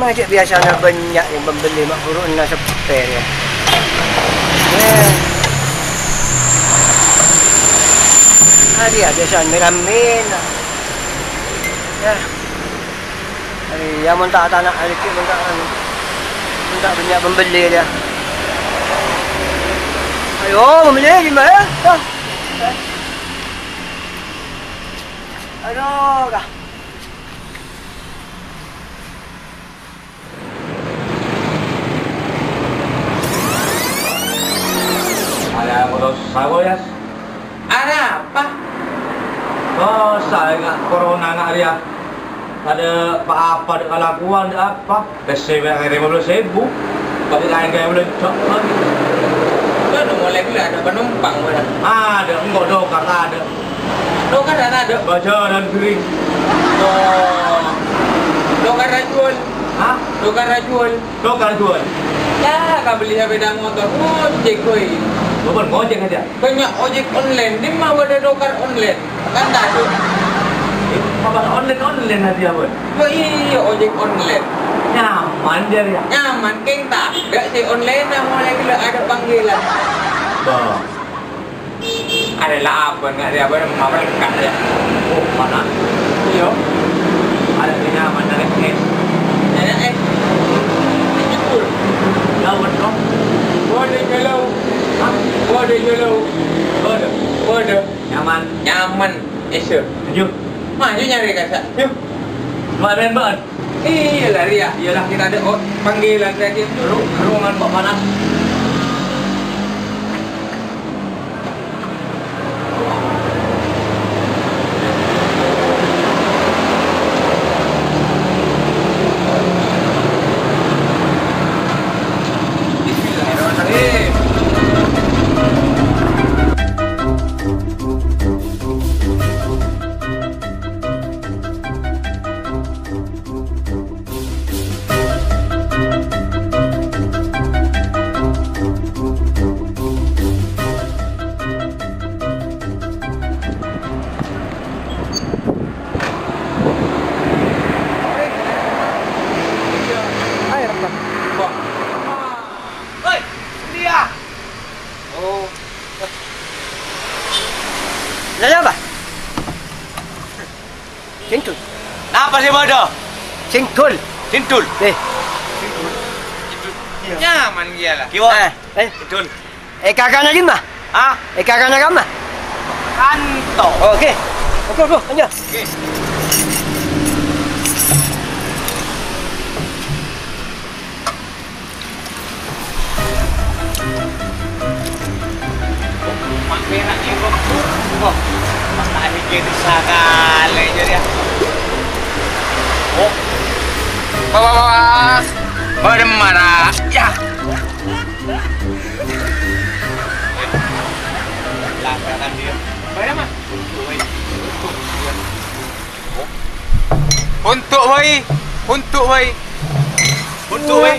Macam biasanya banyak yang membeli mak buruk nak separe ya. Hari ada biasanya ramen. Ya. Hari yang mentak tanah sedikit mentak banyak membeli dia. Ayo membeli di mana? Aduh, kah. Ada motor sawo ya? Ada apa? Oh, saya ingat corona nak dia. Ada apa ada kelakuan ada apa? PSBB 15.000. Tapi kain-kain boleh cok lagi. Kan mulai dulu ada penumpang mana? Ada, enggak dokar ada. Dokar ada. Baca dan kering. Oh. Dokar racun. Hah? Dokar racun. Dokar jual. Ya, kau beli sepeda motor. Ojek koi. Bukan ngojek aja. Banyak ojek online. Di mana ada dokar online? Kan tak ada. Apa online aja buat? Oh iya, ojek online. Nyaman dia ya. Nyaman, keng tak. Gak si online dah mulai dulu ada panggilan. Bah. Adalah apa? Nggak ada apa? Mama dekat ya. Oh, mana? Iya. Ada di nyaman dari es. Nenek Jepul. Lawan dong. Boleh kalau. Hah? Boleh kalau. Ada. Boleh. Nyaman. Nyaman. Esok. Yuk. Maju nyari kasar. Yuk. Badan banget. Iyalah Ria. Iyalah kita ada panggilan tadi. Ruangan kok panas. Bismillahirrahmanirrahim. Air apa? Oi, dia. Oh. Lalu apa? Cintul. Apa sih bodoh? Cintul. Cintul. Nyaman dia lah. Kiwa. Cintul. Kakak nak lima? Ah, Kakak nak gambar? kanto. Oh, okey. Okey, lanjut. Okey. Mak merah ni kok. Oh, mak tak fikir sekali je dia. Oh. Bawa. Bermarah. Ya. Langgaran dia. Bayar mah. Untuk wei. Untuk wei. Untuk wei.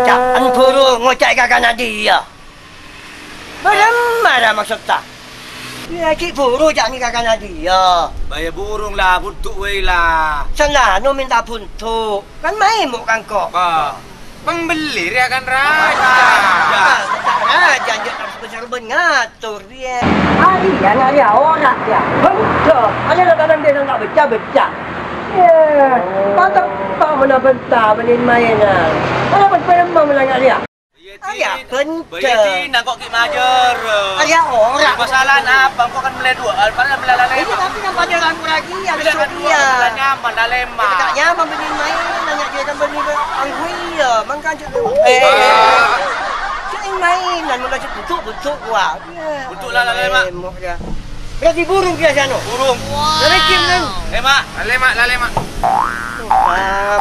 Jangan buru ngocak kakak nak dia. Bagaimana maksud tak? Lagi buru jangan kakak nak dia. Bayar burung lah, buntuk wei lah. Sana no minta puntuk. Kan main bukan kok. Ah. Pembeli dia kan raja. Raja harus besar mengatur dia. Hari anak dia orang dia. Betul. Ada kadang dia nak becah-becah. Ya. Patut tak mana bentar main-mainan. Ada memang melanggar dia. Ayah penting. Bayar nak kok ki majer. Ayah orang. Masalah apa? Kau kan mulai dua. Mana melalai. Ini tapi nampak dia ragu lagi. Bila kan dua, bila nyaman dah lema. Tak nyaman beli main. Nanya dia kan beli angkui ya. Mangkan cakap. Cakap mainan. Mula cakap bentuk-bentuk kuat. Bentuk lah lema. Berarti burung dia sana. Burung. Dari Kim kan? Lema. Lema.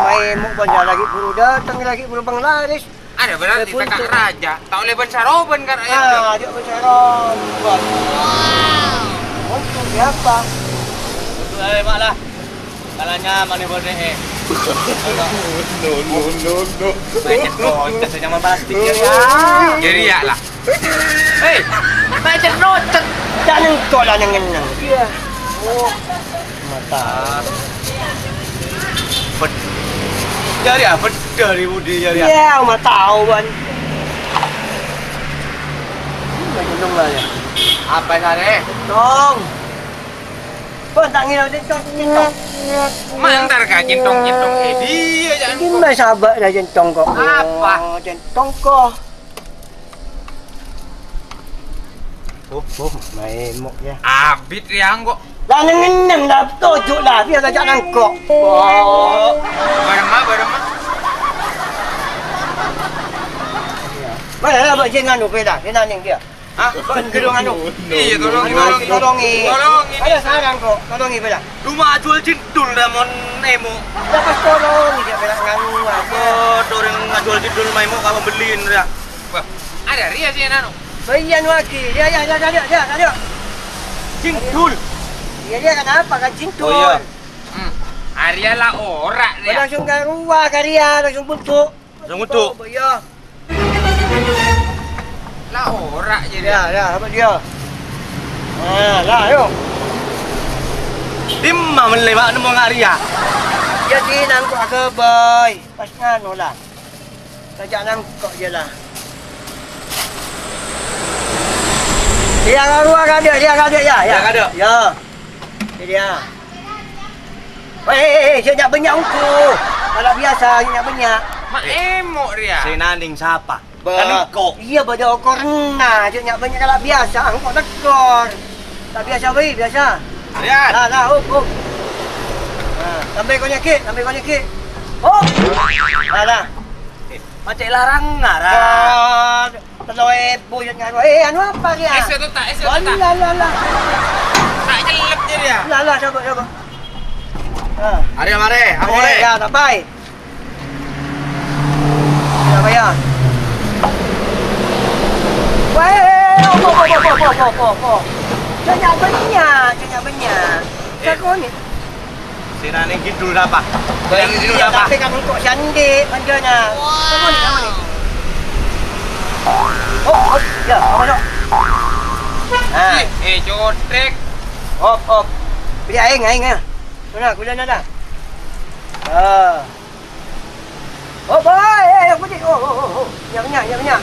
Main muk banyak lagi burung datang lagi burung penglaris. Ada berarti kakak raja. Tak boleh bencaroban kan ayam. Dia bercaron. Wow. Untuk siapa? Bentuk lema lah. Kalau nyaman ni boleh. No. Macam kau, kita nyaman plastik je ya. Jadi ya lah. Hei, macam nocet. Jangan kau lah nengenang. Iya. Oh. Mata. Jari apa? Dari Budi jari. Ya, mah tahu kan. Gunung lah ya. Apa sana? Tong. Kau tak ngira jentong. Mantar ka jentong-jentong dia jangan. Ini mah sahabat dah jentong kok. Apa? Oh, jentong kok. Main mok ya. Abit riang kok. Lah ngeneng dah tojuk dah biar tak nangkok. Oh. Barema. Mana lah buat jengan tu dah. Dia nanya dia. Hah? Gedung anu. Iya, tolongi. Tolongi. Ada sarang kok. Tolongi pada. Rumah jual jindul ramon emo. Dapat tolongi dia pada nganu apa. Orang jual jindul maimo kamu beliin ya. Wah, ada ria sih nano. Bayan lagi. Dia. Jindul. Dia kenapa kan cintul? Oh iya. Arya lah ora dia. Langsung ke rumah karya, langsung bentuk. Langsung bentuk? Ya. Lah ora jadi. Ya, apa dia? Lah, yuk. 5 menit mak nemu Arya. Jadi nangkuk ke boy. Pas nganu lah. Sajak nangkuk je lah. Dia keluar kan dia ya. Dia kan dia? Ya. Dia. Saya nak banyak uku. Kalau biasa saya nak banyak. Mak emo dia. Senaning siapa? Kan kok. Iya pada korna. Saya nak banyak kalau biasa. Engkau tekor. Tak biasa baik, biasa. Arya. Lah, up. Sampai kau nyakit. Up. Lah. Macam larang ngarang. Telur ebu je dengan anu apa dia? Es tu tak. Lah. Tak jelek je dia. Lah, sabar. Arya mare, apa boleh? Ya, tak baik. Ya, bayar. Weh, Jangan banyak. Kau ni. Senaning jindul apa? Tapi kamu kok cantik manjanya. Kamu ni. Oh, ya, apa tu? Jotrek. Op. Beli aing ah. Mana gula dah. Oh, boy, aku ni. Oh. Ya banyak.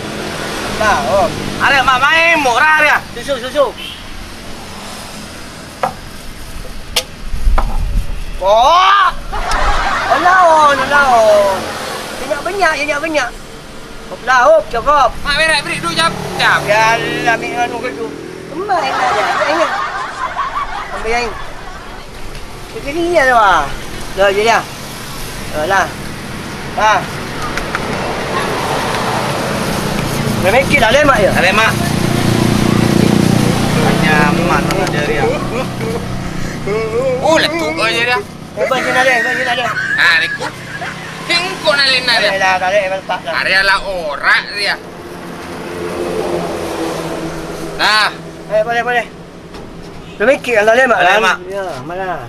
Dah, oh. Arya mak main murah Arya. Susu. Oh! Laon. Banyak. Hop, cukup. Mak berak beri dulu jap. Ya, ambil anu ke tu. Main aja. Ingat. Ambil yang. Jadi ni lah. Dah je dia. Lah. Memekit dah lemak ya? Arya mak. Nyaman ada Arya. Oh, letuk aja dia. Hebat sini ada. Rekut. Hingko nalin na dia. Dah, tak ada letak dah. Arya lah ora dia. Nah, Boleh. Memekit dah lemak. Lemak. Ya, mana?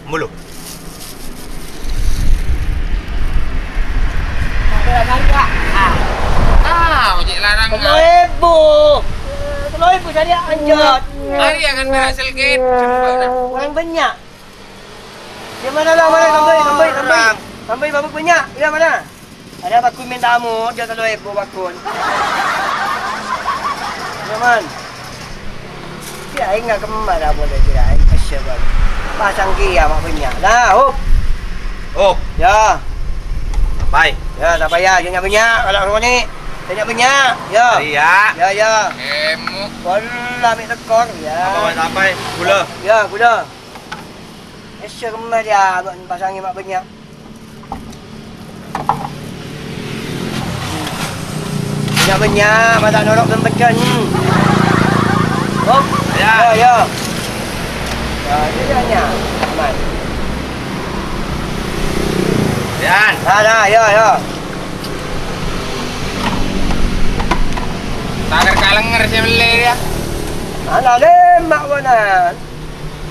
Mulu. Tahu je larang. Telur ibu saya anjat. Arya kan berhasil gate. Orang banyak. Dia mana lah, Sampai berapa banyak? Dia mana? Ada bakun minta tamu, dia telur ibu bakun. Aman. Dia ingat kemar dah boleh dia. Asyik bang. Pasang kia mak banyak. Dah, hop. Oh, Ya. baik. Ya, tak payah. Jangan banyak kalau kau ni. Banyak banyak. Ya. Arya. Ya. Emu. Bola ambil tekor. Ya. Apa sampai gula? Ya, gula. Asyik kemar dia. Pasangi mak banyak. Banyak. Masa norok dan pecan. Oh. Ya. Ya. Dia banyak. Aman. Yan. Dah. Ya. Takar kalenger siya mali dia. Anak lemak mana?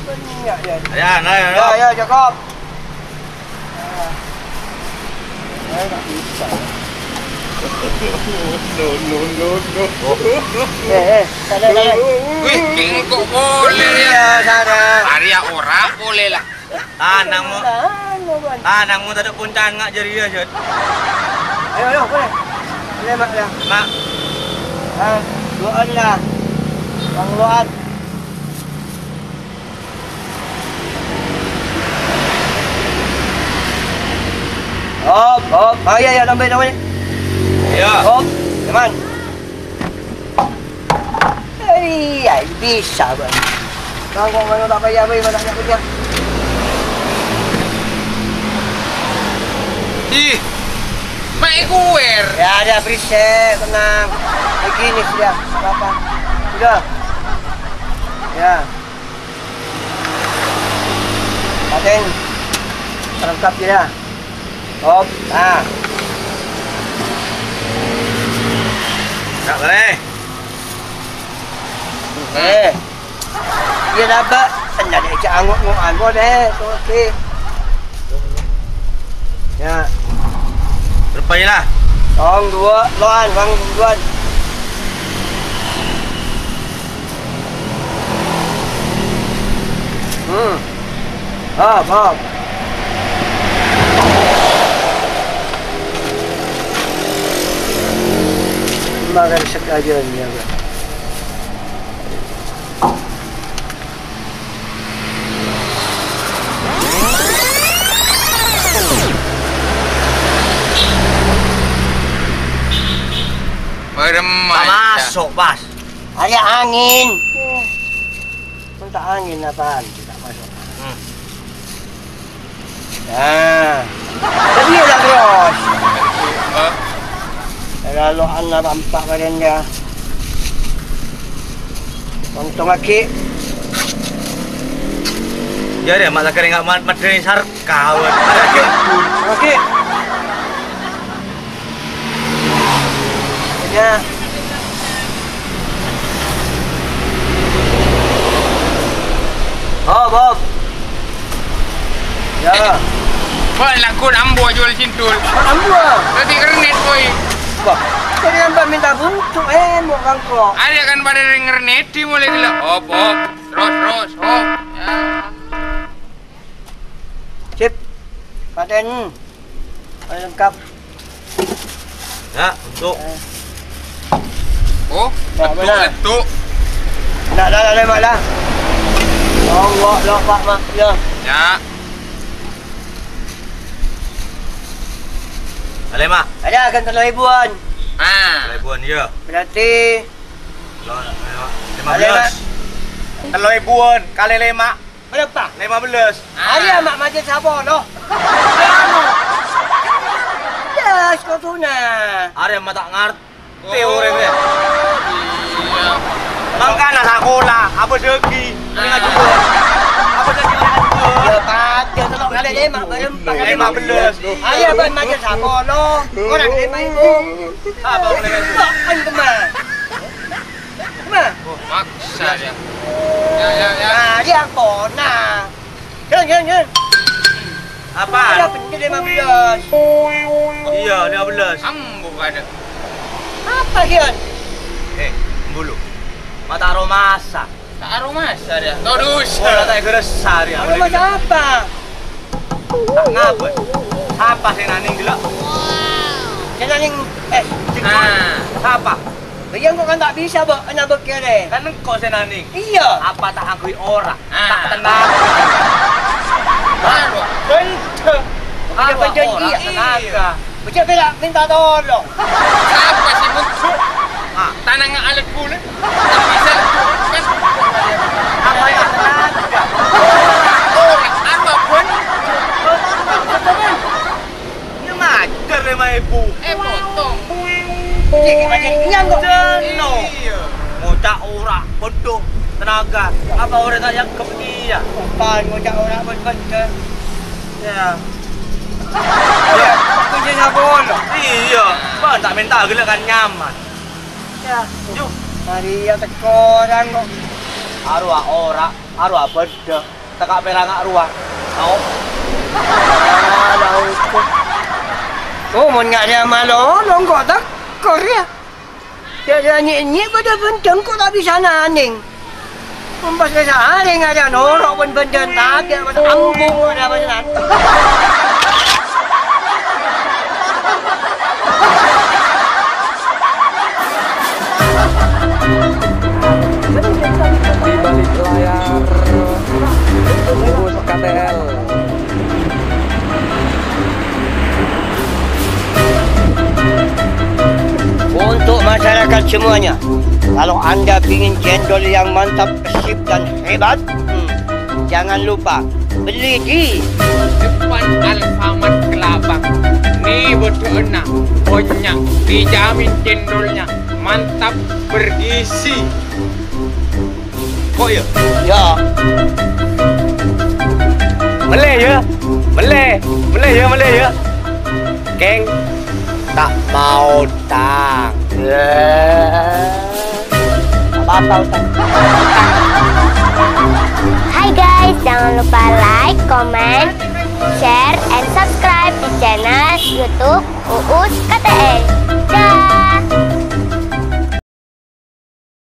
Banyak dia. Yan, ayo. Ya, cukup. Tak bisa. Tak ada. Wih, kingko boleh dia. Ya, sana. Arya ora boleh lah. Tanang mo. mau kan? Nang mu tak ada puncan ngak jari dia je. Ayo, boleh. Boleh, Mak. Ya. Mak. Luan lah. Bang Luan. Hop. Ya, tambah. Ya. Hop, teman. Iya, bisa bang. Kau mana tak payah mana nak kerja? Ih, mai kuwer. Ya ada berisik, tenang. Begini sudah, apa? Sudah. Ya. Paten. Terangkap dia. Hop, Tak boleh. Dia dapat. Anda dia cak anguk-angukan boleh. Okey. Ya. Berpailah. Bang dua, bang dua. Bang. Makan sekaja ni apa? Meremai. Masuk, Bas. Ada angin. Minta angin apaan? Tidak masuk. Jadi dah terus. Lalu anak nampak badan dia. Untung lagi. Ya dia mak sakit enggak materi sarkau. Okey. Ya. Bob. Ya. Boy, laku ambo jual cintul. Ambo. Tadi kernet boy. Bob. Kau nampak minta buntuk mau kangkok. Ada kan pada kernet di mulai gila. Hop. Terus, hop. Ya. Sip. Paten. Lengkap. Ya, untuk Oh, letuk. Nak dah mak dah. Allah, Pak Mak. Ya. Ya. Alai mak. Ada akan telur ribuan. Ribuan ya. Berarti 15. Telur ribuan kali 5. berapa? 15. Ada mak macam siapa loh? Ya, kau tu nak. Ada mak tak ngerti orang dia. Iya. Makanya sekolah, apa segi? Dengan juga. Apa segi dengan juga? Ya, Pak. Dia telur kali 5 berempat. 15. Ada apa macam siapa loh? Orang 5 itu. Apa boleh itu? Kan kemana? Kemana? Oh, maksa dia. Ya. Nah, dia kona. Jangan. Apa? Ada penjara 15. Iya, 15. Ambo ada. Apa Kian? Bulu. Mata aromasa. Tak aromasa dia. Tahu dus. Bola tak geresar ya. Aromasa apa? Tak ngapa. Apa sih naning gila? Jangan yang Apa? yang kau kan tak bisa nak berkira. Kan kau sih naning. Iya. Apa tak akui orang? Ah. Tak tenang. Baru. Betul. Dia berjanji Tenaga. macam bela minta tolong. Siapa sih muncul? Tanah nggak alat pula. Tak bisa kan? Apa yang tenaga? Orang apa pun. Ini mager 5.000. Potong. Jadi macam ini kok. Jenuh. Iya. Ngocak orang, bodoh, tenaga. Apa orang tak yang kepergian? Pan ngocak orang betul. Ya. Ya, kunci sabon. Iya. Bang tak minta gila kan nyaman. Ya. Yuk. Hari ya tekoran kok. Arwah ora, arwah beda. Tekak perangak arwah. Mau? Alah kok. Oh, mun ngak dia malu, kok tak kor ya. Dia nyik-nyik pada benteng kok tak bisa naning. Pas ka sa aling nga dyan, horok ban-bandan, taga, ambong mo na ba yan? Di balik layar bus KTL. Untuk masyarakat semuanya, kalau Anda ingin cendol yang mantap, pesip dan hebat, jangan lupa beli di Depan Alfamart Kelabang. Nih betul enak, banyak, dijamin cendolnya mantap bergizi. Kok ya? ya. Meleh ya? Meleh ya? Geng, tak mau tang. Apa-apa, Ustaz. Hai guys, jangan lupa like, comment, share, and subscribe di channel YouTube Uus KTL.